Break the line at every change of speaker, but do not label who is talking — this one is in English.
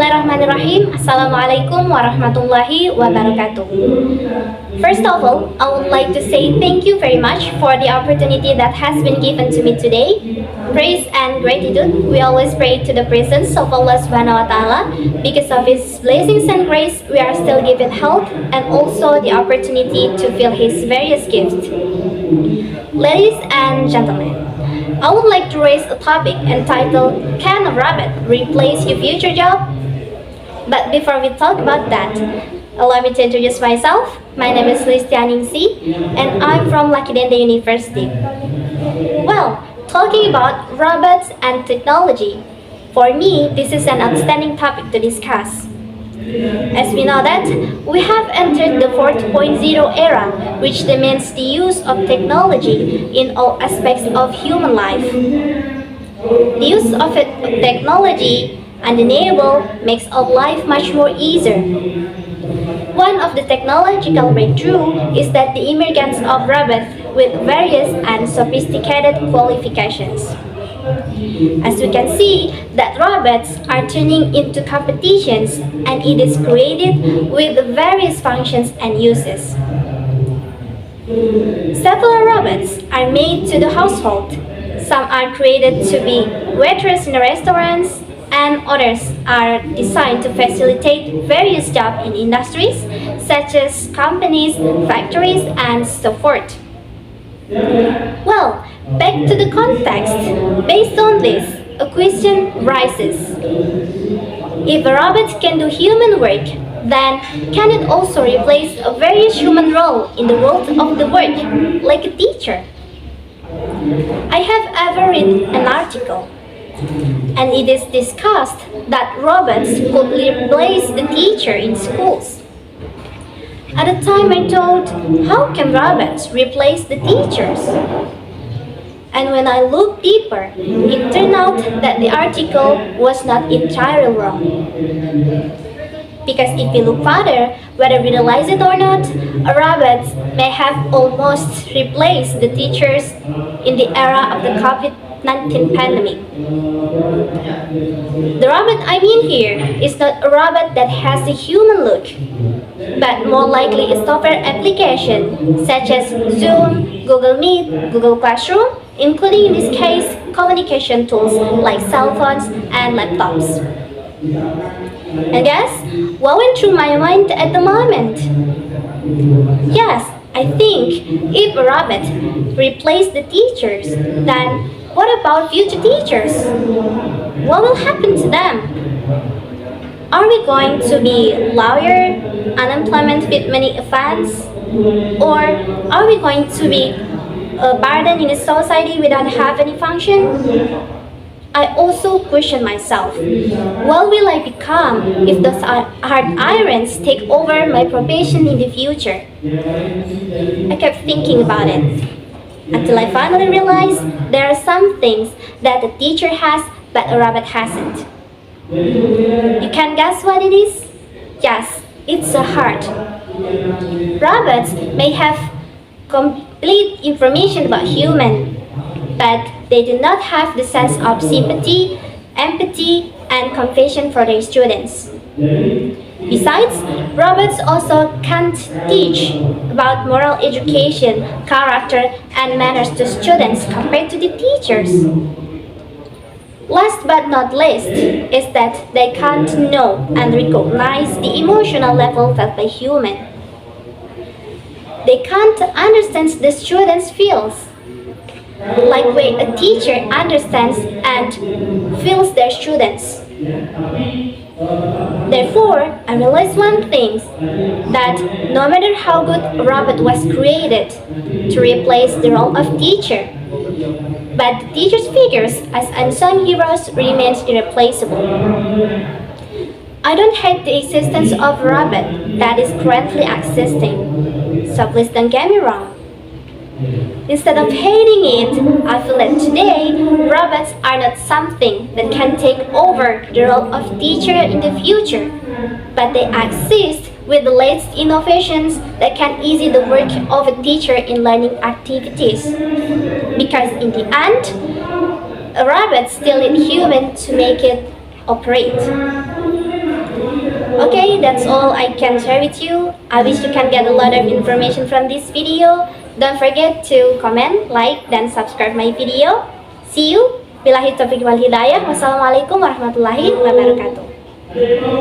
Bismillahirrahmanirrahim. Assalamualaikum warahmatullahi wabarakatuh. First of all, I would like to say thank you very much for the opportunity that has been given to me today. Praise and gratitude, we always pray to the presence of Allah Subhanahu wa Ta'ala. Because of His blessings and grace, we are still given health and also the opportunity to feel His various gifts. Ladies and gentlemen, I would like to raise a topic entitled, Can a rabbit replace your future job? But before we talk about that, allow me to introduce myself. My name is Listianingsi and I'm from Lakidende University. Well, talking about robots and technology, for me, this is an outstanding topic to discuss. As we know that, we have entered the 4.0 era, which demands the use of technology in all aspects of human life. The use of technology undeniable makes our life much more easier. One of the technological breakthrough is that the emergence of robots with various and sophisticated qualifications. As we can see, that robots are turning into competitions and it is created with various functions and uses. Several robots are made to the household. Some are created to be waiters in restaurants and others are designed to facilitate various jobs in industries such as companies, factories, and so forth. Well, back to the context. Based on this, a question rises. If a robot can do human work, then can it also replace a various human role in the world of the work, like a teacher? I have ever read an article, and it is discussed that robots could replace the teacher in schools. At the time I thought, how can robots replace the teachers? And when I looked deeper, it turned out that the article was not entirely wrong. Because if we look further, whether we realize it or not, robots may have almost replaced the teachers in the era of the COVID-19 pandemic. The robot I mean here is not a robot that has a human look, but more likely a software application such as Zoom, Google Meet, Google Classroom, including in this case communication tools like cell phones and laptops. And guess what went through my mind at the moment? Yes, I think if a robot replaced the teachers, then what about future teachers? What will happen to them? Are we going to be lawyer, unemployment with many offense? Or are we going to be a burden in a society without have any function? I also question myself, what will I become if those hard irons take over my profession in the future? I kept thinking about it, until I finally realized there are some things that a teacher has but a robot hasn't. You can guess what it is? Yes, it's a heart. Robots may have complete information about human, but they do not have the sense of sympathy, empathy, and compassion for their students. Besides, robots also can't teach about moral education, character, and manners to students compared to the teachers. Last but not least is that they can't know and recognize the emotional level felt by human. They can't understand the students' feels, like way a teacher understands and feels their students. Therefore, I realized one thing, that no matter how good a robot was created to replace the role of teacher, but the teacher's figures as unsung heroes remains irreplaceable. I don't hate the existence of a robot that is currently existing, so please don't get me wrong. Instead of hating it, I feel that today, robots are not something that can take over the role of teacher in the future, but they exist with the latest innovations that can ease the work of a teacher in learning activities. Because in the end, a robot still needs human to make it operate. Okay, that's all I can share with you. I wish you can get a lot of information from this video. Don't forget to comment, like, dan subscribe my video. See you. Billahi taufiq wal hidayah. Wassalamualaikum warahmatullahi wabarakatuh.